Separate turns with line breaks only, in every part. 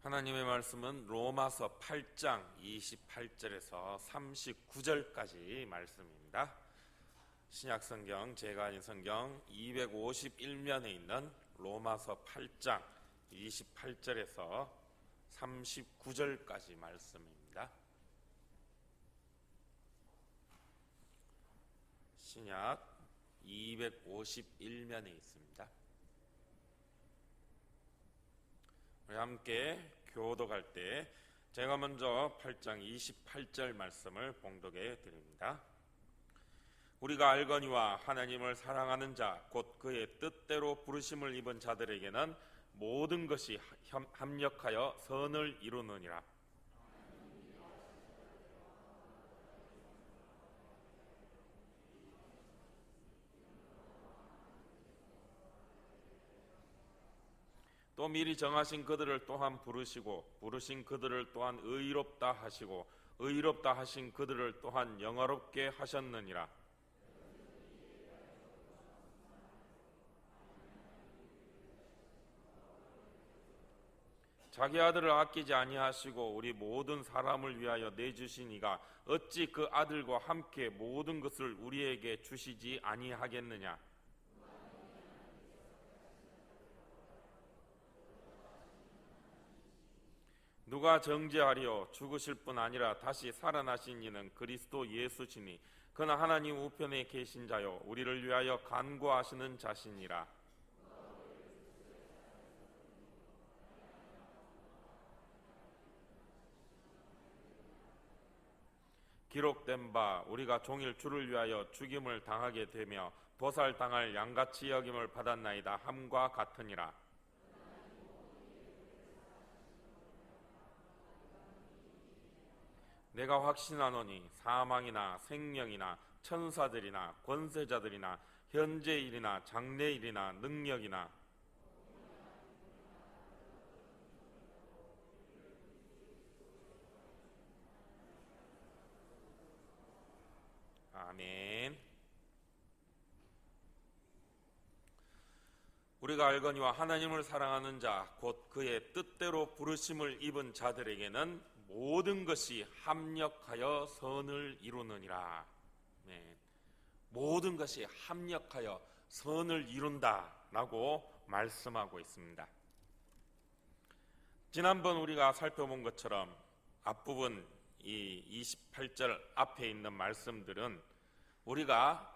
하나님의 말씀은 로마서 8장 28절에서 39절까지 말씀입니다. 신약성경 제가 아닌 성경 251면에 있는 로마서 8장 28절에서 39절까지 말씀입니다. 신약 251면에 있습니다. 우리 함께 교독할 때 제가 먼저 8장 28절 말씀을 봉독해 드립니다. 우리가 알거니와 하나님을 사랑하는 자 곧 그의 뜻대로 부르심을 입은 자들에게는 모든 것이 합력하여 선을 이루느니라. 또 미리 정하신 그들을 또한 부르시고 부르신 그들을 또한 의롭다 하시고 의롭다 하신 그들을 또한 영화롭게 하셨느니라. 자기 아들을 아끼지 아니하시고 우리 모든 사람을 위하여 내주신 이가 어찌 그 아들과 함께 모든 것을 우리에게 주시지 아니하겠느냐. 누가 정죄하리요? 죽으실 뿐 아니라 다시 살아나신 이는 그리스도 예수시니 그는 하나님 우편에 계신 자요 우리를 위하여 간구하시는 자시니라. 기록된 바 우리가 종일 주를 위하여 죽임을 당하게 되며 도살당할 양같이 여김을 받았나이다 함과 같으니라. 내가 확신하노니 사망이나 생명이나 천사들이나 권세자들이나 현재일이나 장래일이나 능력이나 아멘. 우리가 알거니와 하나님을 사랑하는 자 곧 그의 뜻대로 부르심을 입은 자들에게는 모든 것이 합력하여 선을 이루느니라. 네. 모든 것이 합력하여 선을 이룬다라고 말씀하고 있습니다. 지난번 우리가 살펴본 것처럼 앞부분 이 28절 앞에 있는 말씀들은 우리가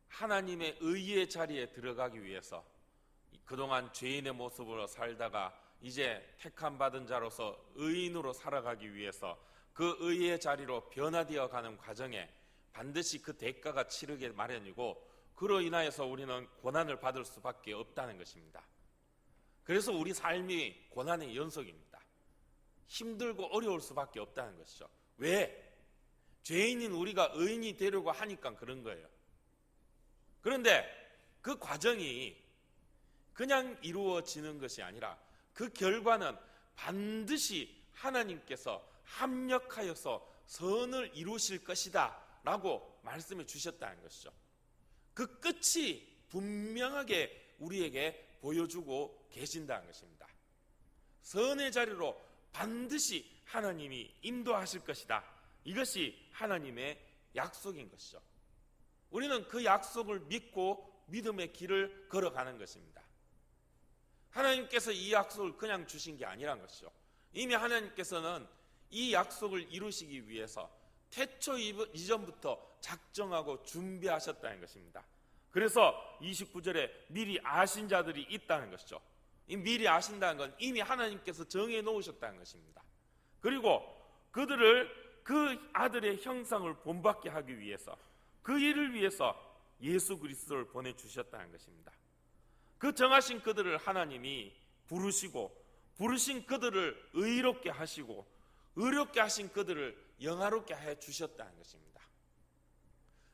하나님의 의의 자리에 들어가기 위해서 그동안 죄인의 모습으로 살다가 이제 택함 받은 자로서 의인으로 살아가기 위해서 그 의의 자리로 변화되어 가는 과정에 반드시 그 대가가 치르게 마련이고 그로 인하여서 우리는 고난을 받을 수밖에 없다는 것입니다. 그래서 우리 삶이 고난의 연속입니다. 힘들고 어려울 수밖에 없다는 것이죠. 왜? 죄인인 우리가 의인이 되려고 하니까 그런 거예요. 그런데 그 과정이 그냥 이루어지는 것이 아니라 그 결과는 반드시 하나님께서 합력하여서 선을 이루실 것이다 라고 말씀해 주셨다는 것이죠. 그 끝이 분명하게 우리에게 보여주고 계신다는 것입니다. 선의 자리로 반드시 하나님이 인도하실 것이다. 이것이 하나님의 약속인 것이죠. 우리는 그 약속을 믿고 믿음의 길을 걸어가는 것입니다. 하나님께서 이 약속을 그냥 주신 게 아니란 것이죠. 이미 하나님께서는 이 약속을 이루시기 위해서 태초 이전부터 작정하고 준비하셨다는 것입니다. 그래서 29절에 미리 아신 자들이 있다는 것이죠. 이 미리 아신다는 건 이미 하나님께서 정해 놓으셨다는 것입니다. 그리고 그들을 그 아들의 형상을 본받게 하기 위해서 그 일을 위해서 예수 그리스도를 보내주셨다는 것입니다. 그 정하신 그들을 하나님이 부르시고 부르신 그들을 의롭게 하시고 의롭게 하신 그들을 영화롭게 해 주셨다는 것입니다.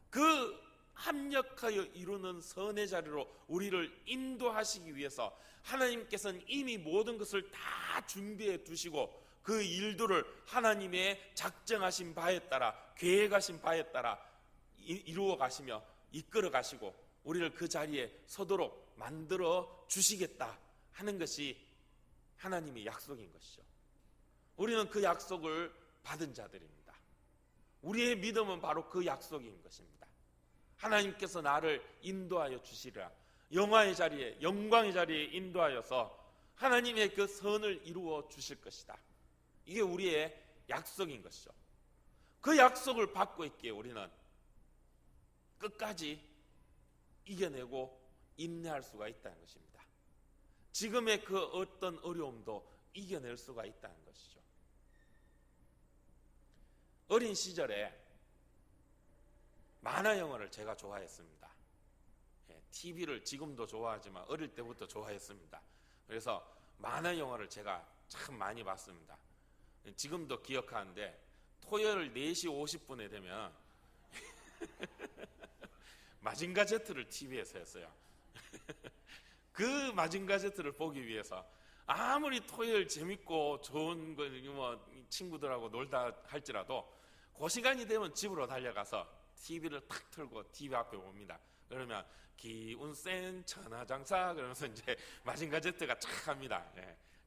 그 합력하여 이루는 선의 자리로 우리를 인도하시기 위해서 하나님께서는 이미 모든 것을 다 준비해 두시고 그 일들을 하나님의 작정하신 바에 따라 계획하신 바에 따라 이루어 가시며 이끌어 가시고 우리를 그 자리에 서도록 만들어 주시겠다 하는 것이 하나님의 약속인 것이죠. 우리는 그 약속을 받은 자들입니다. 우리의 믿음은 바로 그 약속인 것입니다. 하나님께서 나를 인도하여 주시리라. 영화의 자리에, 영광의 자리에 인도하여서 하나님의 그 선을 이루어 주실 것이다. 이게 우리의 약속인 것이죠. 그 약속을 받고 있기에 우리는 끝까지 이겨내고 인내할 수가 있다는 것입니다. 지금의 그 어떤 어려움도 이겨낼 수가 있다는 것이죠. 어린 시절에 만화 영화를 제가 좋아했습니다. TV를 지금도 좋아하지만 어릴 때부터 좋아했습니다. 그래서 만화 영화를 제가 참 많이 봤습니다. 지금도 기억하는데 토요일 4시 50분에 되면 마징가 제트를 TV에서 했어요. 그 마징가 제트를 보기 위해서 아무리 토요일 재밌고 좋은 거 뭐 친구들하고 놀다 할지라도 그 시간이 되면 집으로 달려가서 TV를 탁 틀고 TV 앞에 봅니다. 그러면 기운 센 천하장사 그러면서 이제 마징가 제트가 착 합니다.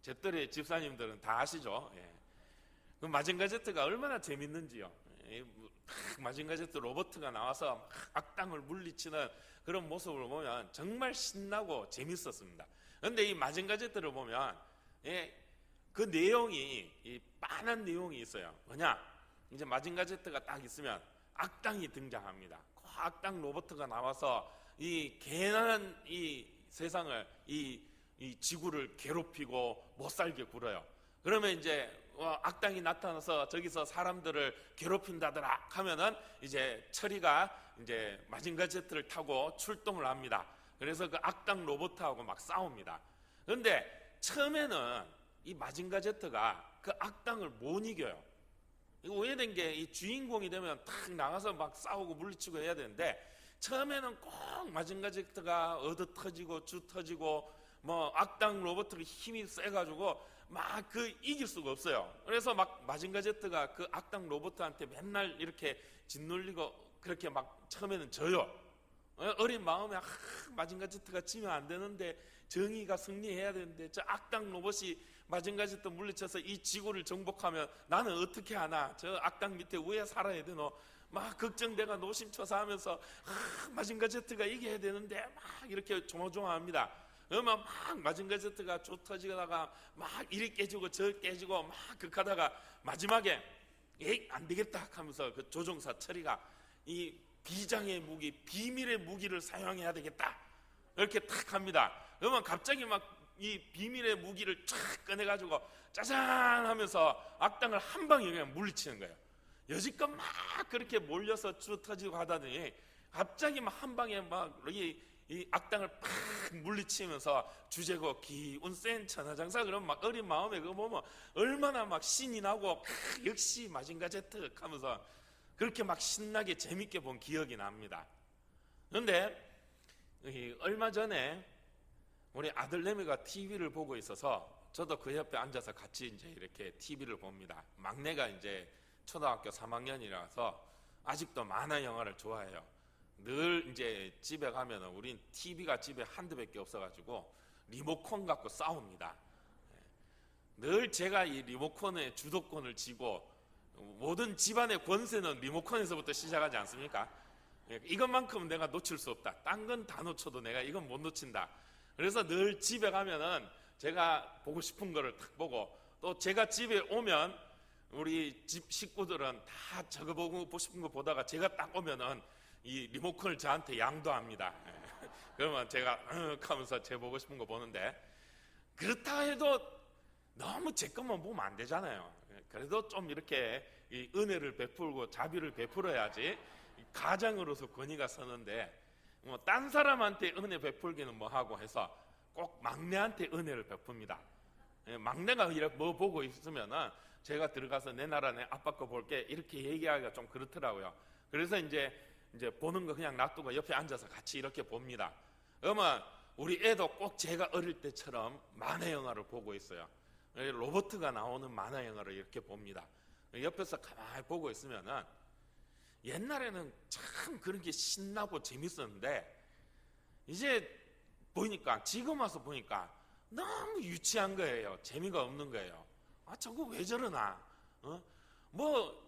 제 또래 집사님들은 다 아시죠? 그 마징가 제트가 얼마나 재밌는지요. 마징가 제트 로버트가 나와서 막 악당을 물리치는 그런 모습을 보면 정말 신나고 재밌었습니다. 그런데 이 마징가 제트를 보면 그 내용이 이 빤한 내용이 있어요. 뭐냐? 이제 마징가 제트가 딱 있으면 악당이 등장합니다. 그 악당 로버트가 나와서 이 개난한 이 세상을 이 지구를 괴롭히고 못살게 굴어요. 그러면 이제 악당이 나타나서 저기서 사람들을 괴롭힌다더라 하면은 이제 철이가 이제 마징가 제트를 타고 출동을 합니다. 그래서 그 악당 로버트하고 막 싸웁니다. 그런데 처음에는 이 마징가 제트가 그 악당을 못 이겨요. 이거 오해된 게 이 주인공이 되면 탁 나가서 막 싸우고 물리치고 해야 되는데 처음에는 꼭 마징가 제트가 얻어 터지고 주 터지고 뭐 악당 로버트가 힘이 세가지고 막 그 이길 수가 없어요. 그래서 막 마징가 제트가 그 악당 로버트한테 맨날 이렇게 짓눌리고 그렇게 막 처음에는 져요. 어린 마음에 마징가 제트가 지면 안 되는데 정의가 승리해야 되는데 저 악당 로봇이 마징가 제트 물리쳐서 이 지구를 정복하면 나는 어떻게 하나? 저 악당 밑에 왜 살아야 되노? 막 걱정돼가 노심초사 하면서 마징가 제트가 이겨야 되는데 막 이렇게 조마조마합니다. 그러면 막 마징가 제트가 조 터지다가 막 이리 깨지고 저 깨지고 막 극하다가 마지막에 에이 안 되겠다 하면서 그 조종사 철이가 이 비장의 무기, 비밀의 무기를 사용해야 되겠다 이렇게 탁 합니다. 그러면 갑자기 막 이 비밀의 무기를 쫙 꺼내가지고 짜잔 하면서 악당을 한 방에 그냥 물리치는 거예요. 여지껏 막 그렇게 몰려서 쭉 터지고 하다니 갑자기 막 한 방에 막 이 악당을 팍 물리치면서 주제고 기운 센 천하장사 그러면 막 어린 마음에 그거 보면 얼마나 막 신이 나고 역시 마징가 제트 하면서 그렇게 막 신나게 재밌게 본 기억이 납니다. 그런데 얼마 전에 우리 아들내미가 TV를 보고 있어서 저도 그 옆에 앉아서 같이 이제 이렇게 TV를 봅니다. 막내가 이제 초등학교 3학년이라서 아직도 만화 영화를 좋아해요. 늘 이제 집에 가면은 우린 TV가 집에 한두 개밖에 없어가지고 리모컨 갖고 싸웁니다. 늘 제가 이 리모컨의 주도권을 쥐고 모든 집안의 권세는 리모컨에서부터 시작하지 않습니까? 이것만큼은 내가 놓칠 수 없다. 딴 건 다 놓쳐도 내가 이건 못 놓친다. 그래서 늘 집에 가면은 제가 보고 싶은 거를 탁 보고 또 제가 집에 오면 우리 집 식구들은 다 저거 보고 싶은 거 보다가 제가 딱 오면은 이 리모컨을 저한테 양도합니다. 그러면 제가 하면서 제 보고 싶은 거 보는데 그렇다 해도 너무 제 것만 보면 안 되잖아요. 그래도 좀 이렇게 이 은혜를 베풀고 자비를 베풀어야지 가장으로서 권위가 서는데 뭐 딴 사람한테 은혜 베풀기는 뭐 하고 해서 꼭 막내한테 은혜를 베풉니다. 막내가 이렇게 뭐 보고 있으면은 제가 들어가서 내 나라 내 아빠 거 볼게 이렇게 얘기하기가 좀 그렇더라고요. 그래서 이제 보는 거 그냥 놔두고 옆에 앉아서 같이 이렇게 봅니다. 그러면 우리 애도 꼭 제가 어릴 때처럼 만화 영화를 보고 있어요. 로버트가 나오는 만화 영화를 이렇게 봅니다. 옆에서 가만히 보고 있으면은 옛날에는 참 그런 게 신나고 재밌었는데 이제 보니까 지금 와서 보니까 너무 유치한 거예요. 재미가 없는 거예요. 저거 왜 저러나? 뭐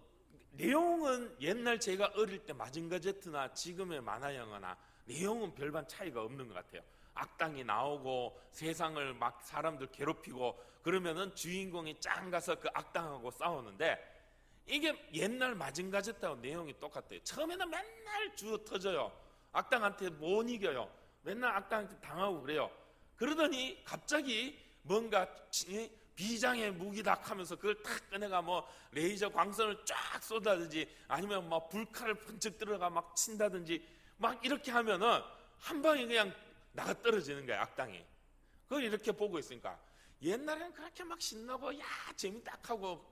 내용은 옛날 제가 어릴 때 마징가제트나 지금의 만화 영화나 내용은 별반 차이가 없는 것 같아요. 악당이 나오고 세상을 막 사람들 괴롭히고 그러면은 주인공이 짱 가서 그 악당하고 싸우는데, 이게 옛날 마징가제트하고 내용이 똑같아요. 처음에는 맨날 주워 터져요. 악당한테 못 이겨요. 맨날 악당한테 당하고 그래요. 그러더니 갑자기 뭔가 비장의 무기다 하면서 그걸 탁 꺼내가 뭐 레이저 광선을 쫙 쏟아든지 아니면 막 불칼을 번쩍 들어가 막 친다든지 막 이렇게 하면은 한 방에 그냥 나가 떨어지는 거야, 악당이. 그걸 이렇게 보고 있으니까 옛날에는 그렇게 막 신나고 야 재밌다 하고,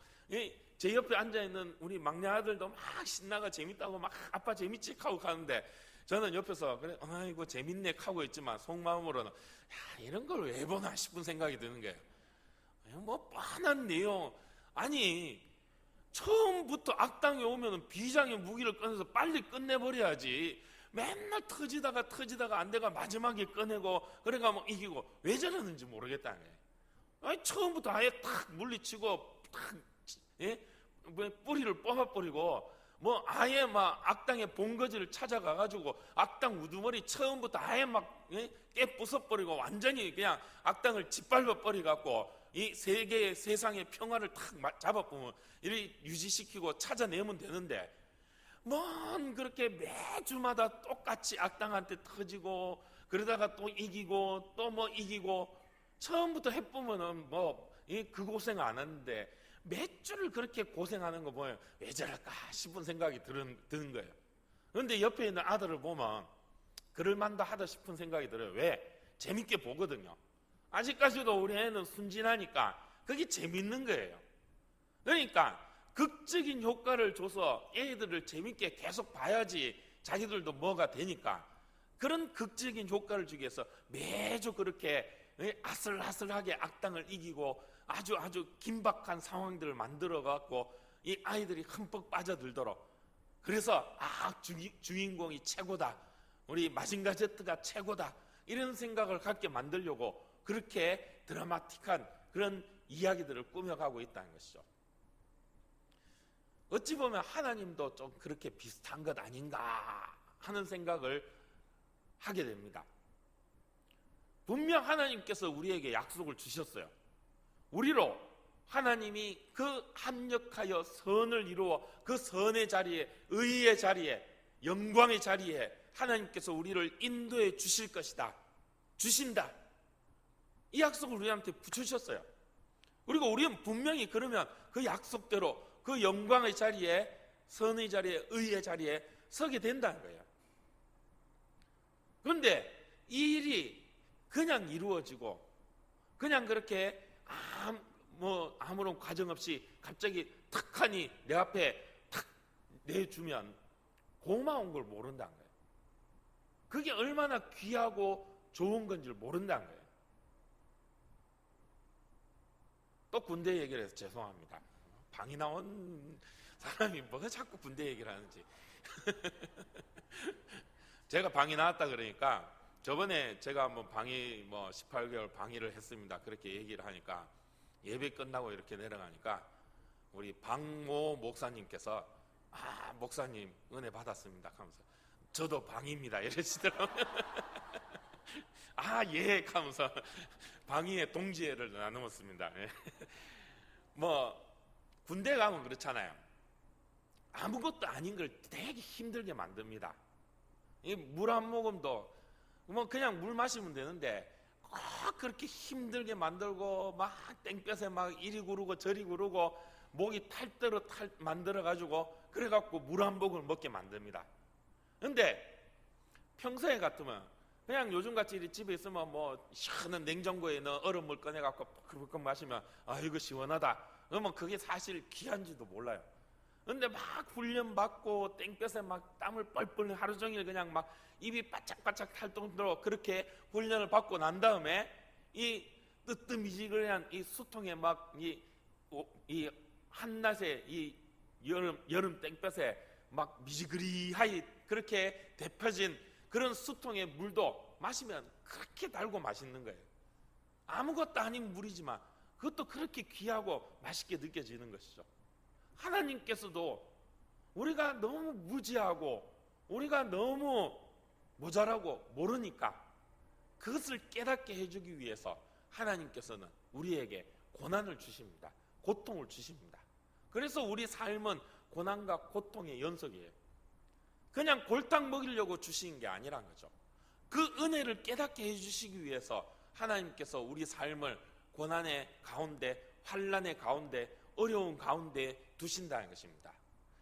제 옆에 앉아있는 우리 막내 아들도 막 신나가 재밌다고 막 아빠 재밌지 하고 가는데, 저는 옆에서 그래 아이고 재밌네 하고 있지만 속마음으로는 야 이런 걸 왜 보나 싶은 생각이 드는 거예요. 뭐 뻔한 내용, 아니 처음부터 악당이 오면 비장의 무기를 꺼내서 빨리 끝내버려야지. 맨날 터지다가 안 돼가 마지막에 꺼내고 그래가 뭐 이기고 왜 저러는지 모르겠다는 거예요. 아니 처음부터 아예 탁 물리치고 탁 뿌리를 뽑아버리고 뭐 아예 막 악당의 본거지를 찾아가가지고 악당 우두머리 처음부터 아예 막 깨 부숴버리고 완전히 그냥 악당을 짓밟아버리갖고 이 세계의 세상의 평화를 탁 잡아보면 이렇게 유지시키고 찾아내면 되는데, 뭔 그렇게 매주마다 똑같이 악당한테 터지고 그러다가 또 이기고 또 뭐 이기고, 처음부터 해보면은 뭐 그 고생 안 하는데 몇 주를 그렇게 고생하는 거 보면 왜 저럴까 싶은 생각이 드는 거예요. 그런데 옆에 있는 아들을 보면 그럴만도 하다 싶은 생각이 들어요. 왜? 재밌게 보거든요. 아직까지도 우리 애는 순진하니까 그게 재밌는 거예요. 그러니까 극적인 효과를 줘서 애들을 재밌게 계속 봐야지 자기들도 뭐가 되니까, 그런 극적인 효과를 주기 위해서 매주 그렇게 아슬아슬하게 악당을 이기고 아주 긴박한 상황들을 만들어 갖고 이 아이들이 흠뻑 빠져들도록, 그래서 주인공이 최고다, 우리 마징가제트가 최고다, 이런 생각을 갖게 만들려고 그렇게 드라마틱한 그런 이야기들을 꾸며가고 있다는 것이죠. 어찌 보면 하나님도 좀 그렇게 비슷한 것 아닌가 하는 생각을 하게 됩니다. 분명 하나님께서 우리에게 약속을 주셨어요. 우리로 하나님이 그 합력하여 선을 이루어 그 선의 자리에, 의의 자리에, 영광의 자리에 하나님께서 우리를 인도해 주실 것이다, 주신다, 이 약속을 우리한테 붙여주셨어요. 그리고 우리는 분명히 그러면 그 약속대로 그 영광의 자리에, 선의 자리에, 의의 자리에 서게 된다는 거예요. 그런데 이 일이 그냥 이루어지고 그냥 그렇게 아무런 과정 없이 갑자기 탁하니 내 앞에 탁 내주면 고마운 걸 모른다는 거예요. 그게 얼마나 귀하고 좋은 건지를 모른다는 거예요. 또 군대 얘기를 해서 죄송합니다. 방이 나온 사람이 뭐가 자꾸 군대 얘기를 하는지. 제가 방이 나왔다 그러니까, 저번에 제가 한번 방위 18개월 방위를 했습니다. 그렇게 얘기를 하니까 예배 끝나고 이렇게 내려가니까 우리 박모 목사님께서 목사님 은혜 받았습니다 하면서 저도 방위입니다 이러시더라고요. 예 하면서 방위의 동지애를 나누었습니다. 뭐 군대 가면 그렇잖아요. 아무것도 아닌 걸 되게 힘들게 만듭니다. 물 한 모금도 뭐 그냥 물 마시면 되는데 꼭 그렇게 힘들게 만들고 막 땡볕에 막 이리 구르고 저리 구르고 목이 탈 대로 만들어 가지고 그래갖고 물 한 모금을 먹게 만듭니다. 근데 평소에 같으면 그냥 요즘같이 집에 있으면 뭐 시원한 냉장고에 넣어 얼음물 꺼내갖고 펄펄 마시면 이거 시원하다, 그러면 그게 사실 귀한지도 몰라요. 근데 막 훈련받고 땡볕에 막 땀을 뻘뻘 하루 종일 그냥 막 입이 바짝바짝 탈 정도로 그렇게 훈련을 받고 난 다음에 이 뜨뜻미지근한 이 수통에 막 이 한낮에 이 여름 땡볕에 막 미지그리하게 그렇게 데펴진 그런 수통의 물도 마시면 그렇게 달고 맛있는 거예요. 아무것도 아닌 물이지만 그것도 그렇게 귀하고 맛있게 느껴지는 것이죠. 하나님께서도 우리가 너무 무지하고 우리가 너무 모자라고 모르니까 그것을 깨닫게 해주기 위해서 하나님께서는 우리에게 고난을 주십니다. 고통을 주십니다. 그래서 우리 삶은 고난과 고통의 연속이에요. 그냥 골탕 먹이려고 주신 게 아니란 거죠. 그 은혜를 깨닫게 해주시기 위해서 하나님께서 우리 삶을 고난의 가운데, 환난의 가운데, 어려운 가운데 두신다는 것입니다.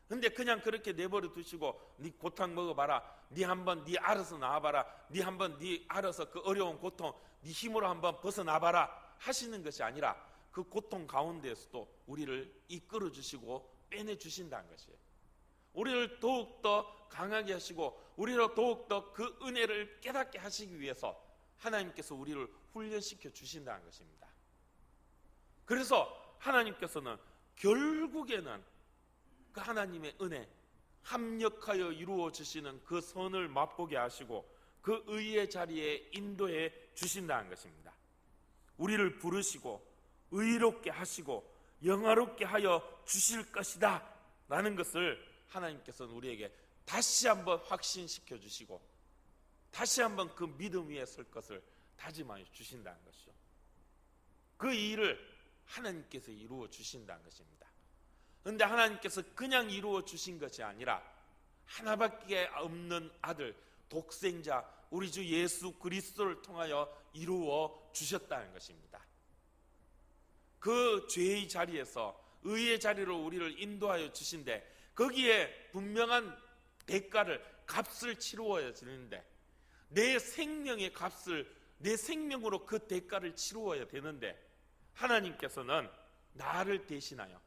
근데 그냥 그렇게 내버려 두시고 네 고탕 먹어봐라, 네 한번 네 알아서 나와봐라, 네 한번 네 알아서 그 어려운 고통 네 힘으로 한번 벗어나봐라 하시는 것이 아니라 그 고통 가운데에서도 우리를 이끌어 주시고 빼내 주신다는 것이에요. 우리를 더욱더 강하게 하시고 우리를 더욱더 그 은혜를 깨닫게 하시기 위해서 하나님께서 우리를 훈련시켜 주신다는 것입니다. 그래서 하나님께서는 결국에는 그 하나님의 은혜, 합력하여 이루어 주시는 그 선을 맛보게 하시고 그 의의 자리에 인도해 주신다는 것입니다. 우리를 부르시고 의롭게 하시고 영화롭게 하여 주실 것이다 라는 것을 하나님께서는 우리에게 다시 한번 확신시켜 주시고 다시 한번 그 믿음 위에 설 것을 다짐하여 주신다는 것이죠. 그 일을 하나님께서 이루어 주신다는 것입니다. 그런데 하나님께서 그냥 이루어 주신 것이 아니라 하나밖에 없는 아들, 독생자 우리 주 예수 그리스도를 통하여 이루어 주셨다는 것입니다. 그 죄의 자리에서 의의 자리로 우리를 인도하여 주신데 거기에 분명한 대가를, 값을 치루어야 되는데 내 생명의 값을 내 생명으로 그 대가를 치루어야 되는데 하나님께서는 나를 대신하여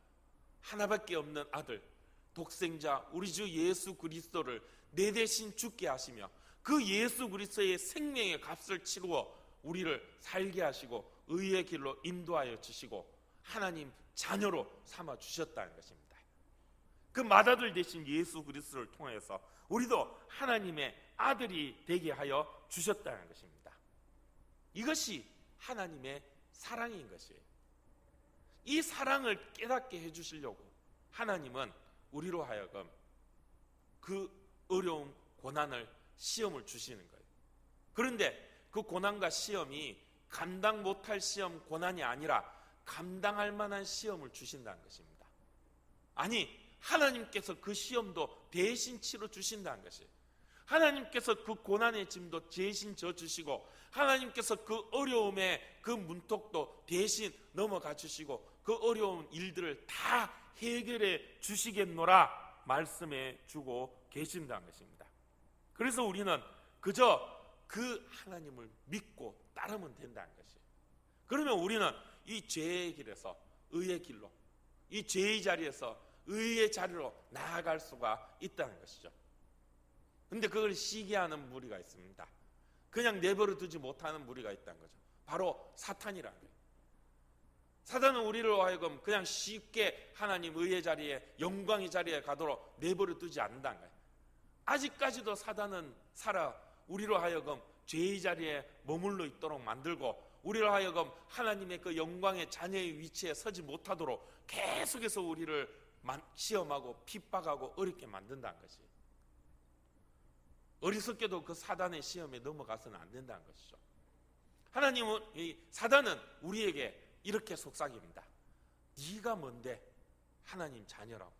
하나밖에 없는 아들, 독생자 우리 주 예수 그리스도를 내 대신 죽게 하시며 그 예수 그리스도의 생명의 값을 치루어 우리를 살게 하시고 의의 길로 인도하여 주시고 하나님 자녀로 삼아 주셨다는 것입니다. 그 맏아들 대신 예수 그리스도를 통해서 우리도 하나님의 아들이 되게 하여 주셨다는 것입니다. 이것이 하나님의 사랑인 것이에요. 이 사랑을 깨닫게 해주시려고 하나님은 우리로 하여금 그 어려운 고난을, 시험을 주시는 거예요. 그런데 그 고난과 시험이 감당 못할 시험, 고난이 아니라 감당할 만한 시험을 주신다는 것입니다. 아니, 하나님께서 그 시험도 대신 치러 주신다는 것이에요. 하나님께서 그 고난의 짐도 대신 져주시고 하나님께서 그 어려움의 그 문턱도 대신 넘어가 주시고 그 어려운 일들을 다 해결해 주시겠노라 말씀해 주고 계신다는 것입니다. 그래서 우리는 그저 그 하나님을 믿고 따르면 된다는 것이에요. 그러면 우리는 이 죄의 길에서 의의 길로, 이 죄의 자리에서 의의 자리로 나아갈 수가 있다는 것이죠. 근데 그걸 시기하는 무리가 있습니다. 그냥 내버려 두지 못하는 무리가 있다는 거죠. 바로 사탄이라는 거예요. 사탄은 우리를 하여금 그냥 쉽게 하나님 의의 자리에, 영광의 자리에 가도록 내버려 두지 않는다는 거예요. 아직까지도 사탄은 우리로 하여금 죄의 자리에 머물러 있도록 만들고 우리로 하여금 하나님의 그 영광의 자녀의 위치에 서지 못하도록 계속해서 우리를 시험하고 핍박하고 어렵게 만든다는 것이, 어리석게도 그 사단의 시험에 넘어가서는 안 된다는 것이죠. 하나님은, 사단은 우리에게 이렇게 속삭입니다. 네가 뭔데 하나님 자녀라고,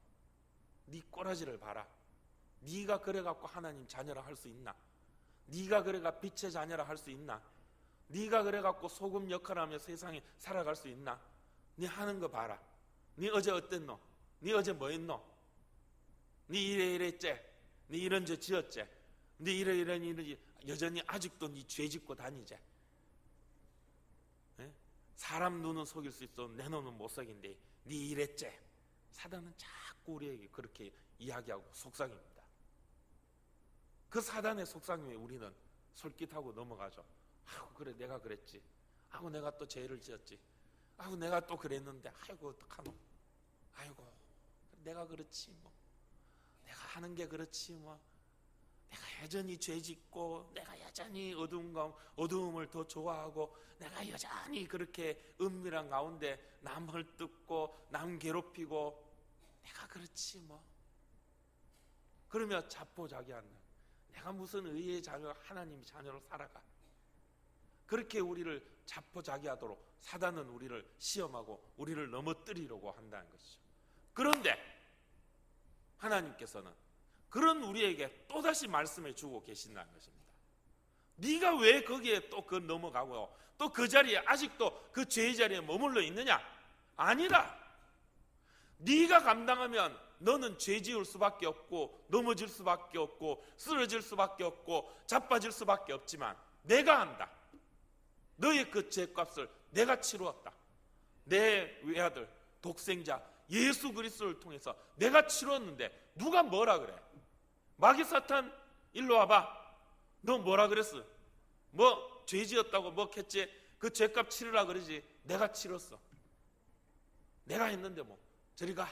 네 꼬라지를 봐라. 네가 그래갖고 하나님 자녀라 할 수 있나? 네가 그래가 빛의 자녀라 할 수 있나? 네가 그래갖고 소금 역할하며 세상에 살아갈 수 있나? 네 하는 거 봐라. 네 어제 어땠노? 네 어제 뭐 했노? 네 이랬지? 네 이런 죄 지었지? 네 이런 여전히 아직도 네 죄 짓고 다니지? 네? 사람 눈은 속일 수 있어 내 눈은 못 속인데 네 이랬지? 사단은 자꾸 우리에게 그렇게 이야기하고 속삭입니다. 그 사단의 속삭임에 우리는 솔깃하고 넘어가죠. 아이고 그래 내가 그랬지. 아이고 내가 또 죄를 지었지. 아이고 내가 또 그랬는데 아이고 어떡하노. 아이고 내가 그렇지 뭐. 내가 하는 게 그렇지 뭐. 내가 여전히 죄짓고 내가 여전히 어두움을 더 좋아하고 내가 여전히 그렇게 은밀한 가운데 남 헐뜯고 남 괴롭히고 내가 그렇지 뭐 그러며 자포자기하는 내가 무슨 의의 자녀 하나님의 자녀로 살아가 그렇게 우리를 자포자기하도록 사단은 우리를 시험하고 우리를 넘어뜨리려고 한다는 것이죠. 그런데 하나님께서는 그런 우리에게 또다시 말씀해 주고 계신다는 것입니다. 네가 왜 거기에 또 넘어가고 또 그 자리에 아직도 그 죄의 자리에 머물러 있느냐? 아니다. 네가 감당하면 너는 죄 지을 수밖에 없고 넘어질 수밖에 없고 쓰러질 수밖에 없고 자빠질 수밖에 없지만 내가 한다. 너의 그 죄값을 내가 치루었다. 내 외아들 독생자 예수 그리스도를 통해서 내가 치루었는데 누가 뭐라 그래? 마귀 사탄 일로 와봐. 너 뭐라 그랬어? 뭐 죄 지었다고 뭐 했지? 그 죄값 치르라 그러지. 내가 치렀어. 내가 했는데 뭐 저리 가.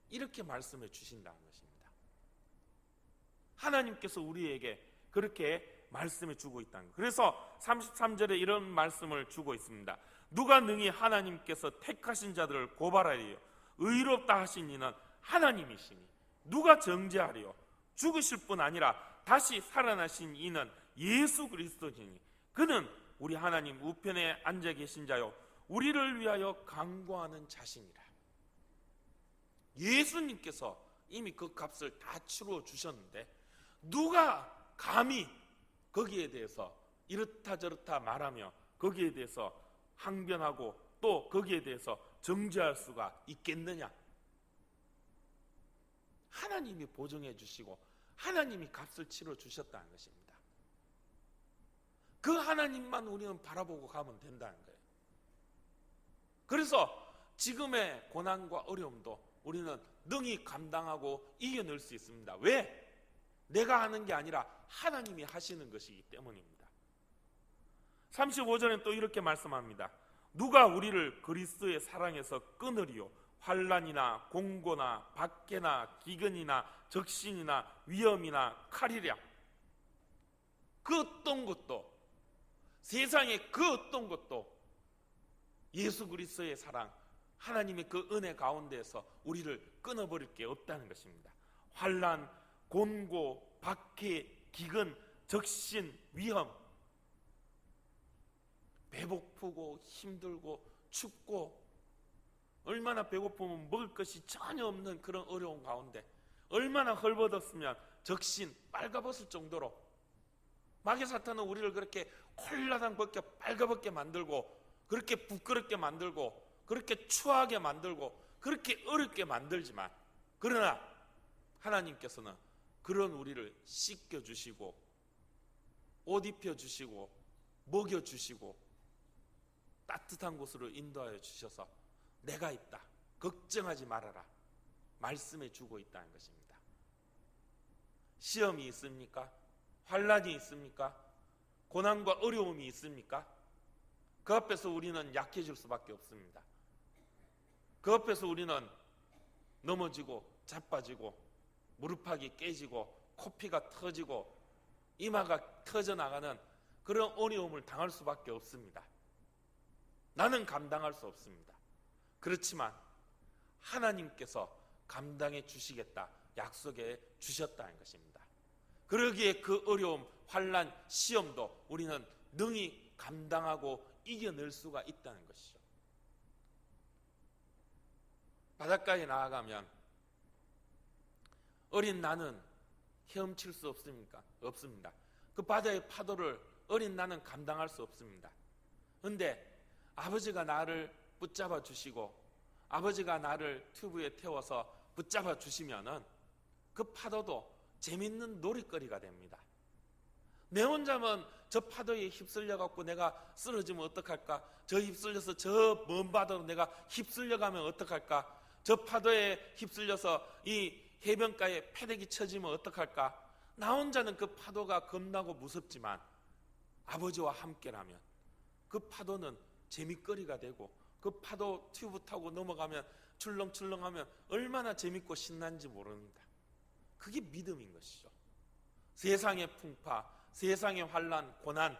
이렇게 말씀해 주신다는 것입니다. 하나님께서 우리에게 그렇게 말씀해 주고 있다는 것. 그래서 33절에 이런 말씀을 주고 있습니다. 누가 능히 하나님께서 택하신 자들을 고발하리요? 의롭다 하신 이는 하나님이시니 누가 정죄하리요? 죽으실 뿐 아니라 다시 살아나신 이는 예수 그리스도시니 그는 우리 하나님 우편에 앉아 계신 자요 우리를 위하여 간구하는 자신이라. 예수님께서 이미 그 값을 다 치루어 주셨는데 누가 감히 거기에 대해서 이렇다 저렇다 말하며 거기에 대해서 항변하고 또 거기에 대해서 정죄할 수가 있겠느냐? 하나님이 보증해 주시고 하나님이 값을 치러 주셨다는 것입니다. 그 하나님만 우리는 바라보고 가면 된다는 거예요. 그래서 지금의 고난과 어려움도 우리는 능히 감당하고 이겨낼 수 있습니다. 왜? 내가 하는 게 아니라 하나님이 하시는 것이기 때문입니다. 35절엔 또 이렇게 말씀합니다. 누가 우리를 그리스도의 사랑에서 끊으리요? 환난이나 공고나 박해나 기근이나 적신이나 위험이나 칼이랴. 그 어떤 것도 세상의 그 어떤 것도 예수 그리스도의 사랑 하나님의 그 은혜 가운데에서 우리를 끊어버릴 게 없다는 것입니다. 환난, 곤고, 박해, 기근, 적신, 위험, 배고프고 힘들고 춥고 얼마나 배고프면 먹을 것이 전혀 없는 그런 어려운 가운데 얼마나 헐벗었으면 적신, 빨가벗을 정도로 마귀 사탄은 우리를 그렇게 콜라당 벗겨 빨가벗게 만들고 그렇게 부끄럽게 만들고 그렇게 추하게 만들고 그렇게 어렵게 만들지만 그러나 하나님께서는 그런 우리를 씻겨주시고 옷 입혀주시고 먹여주시고 따뜻한 곳으로 인도하여 주셔서 내가 있다 걱정하지 말아라 말씀해 주고 있다는 것입니다. 시험이 있습니까? 환난이 있습니까? 고난과 어려움이 있습니까? 그 앞에서 우리는 약해질 수밖에 없습니다. 그 앞에서 우리는 넘어지고 자빠지고 무릎팍이 깨지고 코피가 터지고 이마가 터져나가는 그런 어려움을 당할 수밖에 없습니다. 나는 감당할 수 없습니다. 그렇지만 하나님께서 감당해 주시겠다 약속해 주셨다는 것입니다. 그러기에 그 어려움, 환난, 시험도 우리는 능히 감당하고 이겨낼 수가 있다는 것이죠. 바닷가에 나아가면 어린 나는 헤엄칠 수 없습니까? 없습니다. 그 바다의 파도를 어린 나는 감당할 수 없습니다. 그런데 아버지가 나를 붙잡아 주시고 아버지가 나를 튜브에 태워서 붙잡아 주시면은 그 파도도 재밌는 놀이거리가 됩니다. 내 혼자면 저 파도에 휩쓸려 갖고 내가 쓰러지면 어떡할까? 저 휩쓸려서 저 먼 바다로 내가 휩쓸려 가면 어떡할까? 저 파도에 휩쓸려서 이 해변가에 패대기 쳐지면 어떡할까? 나 혼자는 그 파도가 겁나고 무섭지만 아버지와 함께라면 그 파도는 재밌거리가 되고 그 파도 튜브 타고 넘어가면 출렁출렁하면 얼마나 재밌고 신난지 모릅니다. 그게 믿음인 것이죠. 세상의 풍파, 세상의 환난, 고난,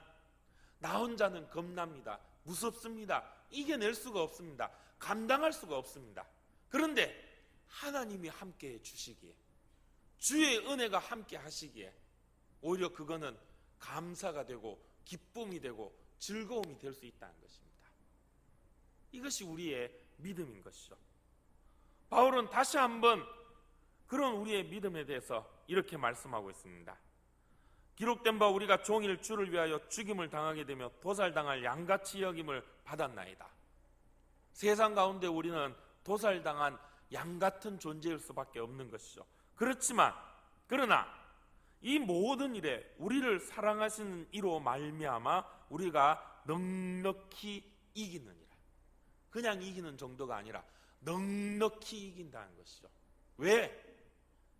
나 혼자는 겁납니다. 무섭습니다. 이겨낼 수가 없습니다. 감당할 수가 없습니다. 그런데 하나님이 함께 해주시기에, 주의 은혜가 함께 하시기에 오히려 그거는 감사가 되고 기쁨이 되고 즐거움이 될 수 있다는 것입니다. 이것이 우리의 믿음인 것이죠. 바울은 다시 한번 그런 우리의 믿음에 대해서 이렇게 말씀하고 있습니다. 기록된 바 우리가 종일 주를 위하여 죽임을 당하게 되며 도살당할 양같이 여김을 받았나이다. 세상 가운데 우리는 도살당한 양같은 존재일 수밖에 없는 것이죠. 그러나 이 모든 일에 우리를 사랑하시는 이로 말미암아 우리가 넉넉히 이기느니라. 그냥 이기는 정도가 아니라 넉넉히 이긴다는 것이죠. 왜?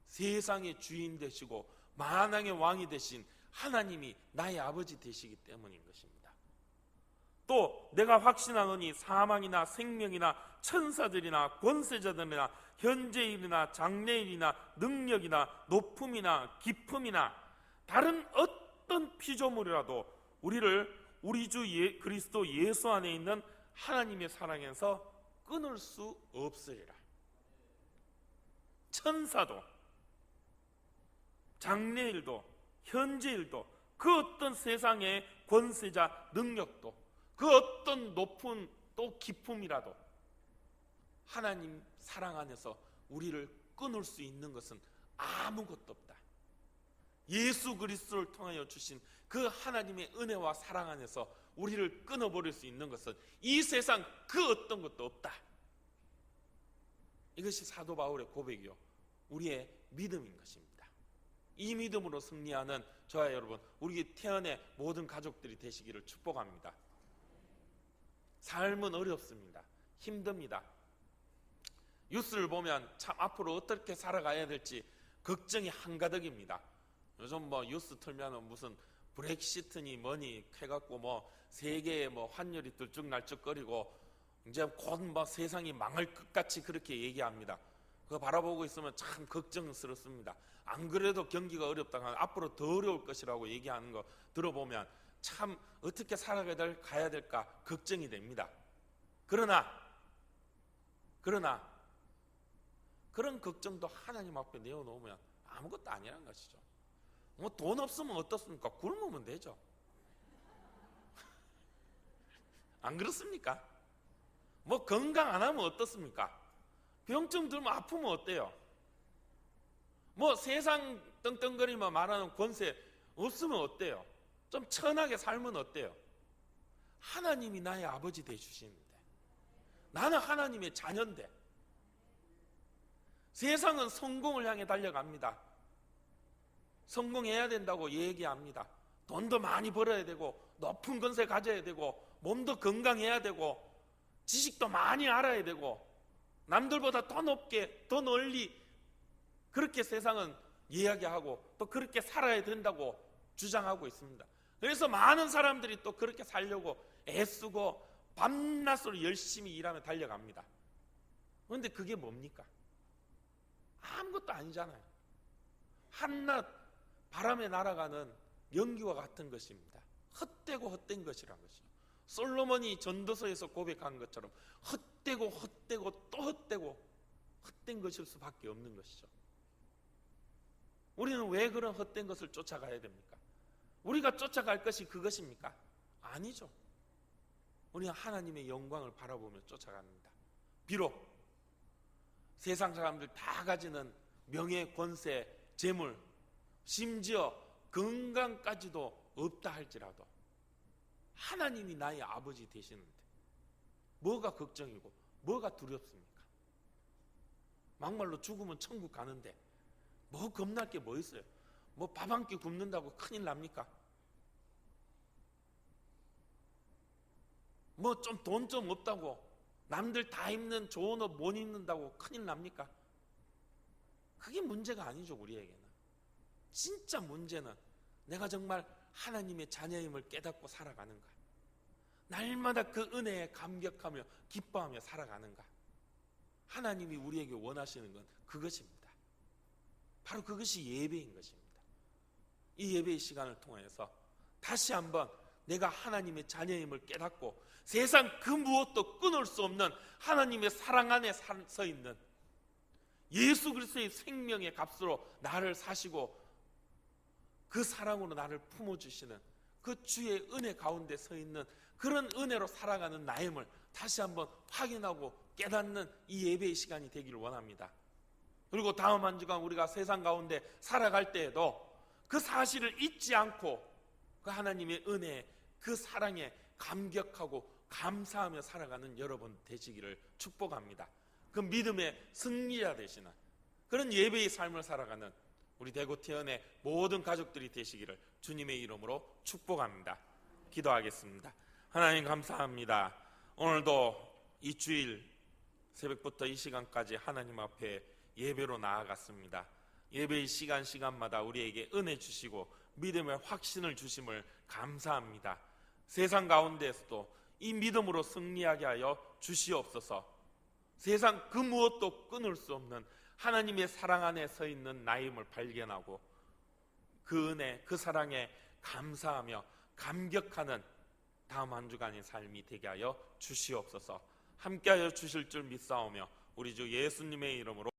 세상의 주인 되시고 만왕의 왕이 되신 하나님이 나의 아버지 되시기 때문인 것입니다. 또 내가 확신하노니 사망이나 생명이나 천사들이나 권세자들이나 현재일이나 장래일이나 능력이나 높음이나 깊음이나 다른 어떤 피조물이라도 우리를 우리 주 그리스도 예수 안에 있는 하나님의 사랑에서 끊을 수 없으리라. 천사도, 장래일도, 현재일도, 그 어떤 세상의 권세자 능력도, 그 어떤 높은 또 기쁨이라도 하나님 사랑 안에서 우리를 끊을 수 있는 것은 아무것도 없다. 예수 그리스도를 통하여 주신 그 하나님의 은혜와 사랑 안에서 우리를 끊어버릴 수 있는 것은 이 세상 그 어떤 것도 없다. 이것이 사도 바울의 고백이요, 우리의 믿음인 것입니다. 이 믿음으로 승리하는 저와 여러분, 우리 태연의 모든 가족들이 되시기를 축복합니다. 삶은 어렵습니다. 힘듭니다. 뉴스를 보면 참 앞으로 어떻게 살아가야 될지 걱정이 한가득입니다. 요즘 뉴스 틀면 무슨 브렉시트니 뭐니 해갖고 세계의 환율이 들쭉날쭉거리고 이제 곧 세상이 망할 것 같이 그렇게 얘기합니다. 그거 바라보고 있으면 참 걱정스럽습니다. 안 그래도 경기가 어렵다가 앞으로 더 어려울 것이라고 얘기하는 거 들어보면 참 어떻게 살아가야 될까 걱정이 됩니다. 그러나 그런 걱정도 하나님 앞에 내어놓으면 아무것도 아니라는 것이죠. 돈 없으면 어떻습니까? 굶으면 되죠. 안 그렇습니까? 건강 안 하면 어떻습니까? 병증 들면 아프면 어때요? 세상 떵떵거리며 말하는 권세 없으면 어때요? 좀 천하게 살면 어때요? 하나님이 나의 아버지 되주시는데, 나는 하나님의 자녀인데, 세상은 성공을 향해 달려갑니다. 성공해야 된다고 얘기합니다. 돈도 많이 벌어야 되고, 높은 권세 가져야 되고, 몸도 건강해야 되고, 지식도 많이 알아야 되고, 남들보다 더 높게 더 널리 그렇게 세상은 이야기하고 또 그렇게 살아야 된다고 주장하고 있습니다. 그래서 많은 사람들이 또 그렇게 살려고 애쓰고 밤낮으로 열심히 일하며 달려갑니다. 그런데 그게 뭡니까? 아무것도 아니잖아요. 한낱 바람에 날아가는 연기와 같은 것입니다. 헛되고 헛된 것이란 것이죠. 솔로몬이 전도서에서 고백한 것처럼 헛되고 헛되고 또 헛되고 헛된 것일 수밖에 없는 것이죠. 우리는 왜 그런 헛된 것을 쫓아가야 됩니까? 우리가 쫓아갈 것이 그것입니까? 아니죠. 우리는 하나님의 영광을 바라보며 쫓아갑니다. 비록 세상 사람들 다 가지는 명예, 권세, 재물, 심지어 건강까지도 없다 할지라도 하나님이 나의 아버지 되시는데 뭐가 걱정이고 뭐가 두렵습니까? 막말로 죽으면 천국 가는데 겁날 게 뭐 있어요? 밥 한 끼 굶는다고 큰일 납니까? 돈 좀 없다고 남들 다 입는 좋은 옷 못 입는다고 큰일 납니까? 그게 문제가 아니죠. 우리에게는 진짜 문제는 내가 정말 하나님의 자녀임을 깨닫고 살아가는가, 날마다 그 은혜에 감격하며 기뻐하며 살아가는가. 하나님이 우리에게 원하시는 건 그것입니다. 바로 그것이 예배인 것입니다. 이 예배의 시간을 통해서 다시 한번 내가 하나님의 자녀임을 깨닫고 세상 그 무엇도 끊을 수 없는 하나님의 사랑 안에 서 있는 예수 그리스도의 생명의 값으로 나를 사시고 그 사랑으로 나를 품어주시는 그 주의 은혜 가운데 서 있는 그런 은혜로 살아가는 나임을 다시 한번 확인하고 깨닫는 이 예배의 시간이 되기를 원합니다. 그리고 다음 한 주간 우리가 세상 가운데 살아갈 때에도 그 사실을 잊지 않고 그 하나님의 은혜, 그 사랑에 감격하고 감사하며 살아가는 여러분 되시기를 축복합니다. 그 믿음의 승리자 되시는 그런 예배의 삶을 살아가는 우리 대구태연의 모든 가족들이 되시기를 주님의 이름으로 축복합니다. 기도하겠습니다. 하나님 감사합니다. 오늘도 이 주일 새벽부터 이 시간까지 하나님 앞에 예배로 나아갔습니다. 예배의 시간마다 우리에게 은혜 주시고 믿음의 확신을 주심을 감사합니다. 세상 가운데에서도 이 믿음으로 승리하게 하여 주시옵소서. 세상 그 무엇도 끊을 수 없는 하나님의 사랑 안에 서 있는 나임을 발견하고 그 은혜, 그 사랑에 감사하며 감격하는 다음 한 주간의 삶이 되게 하여 주시옵소서. 함께하여 주실 줄 믿사오며 우리 주 예수님의 이름으로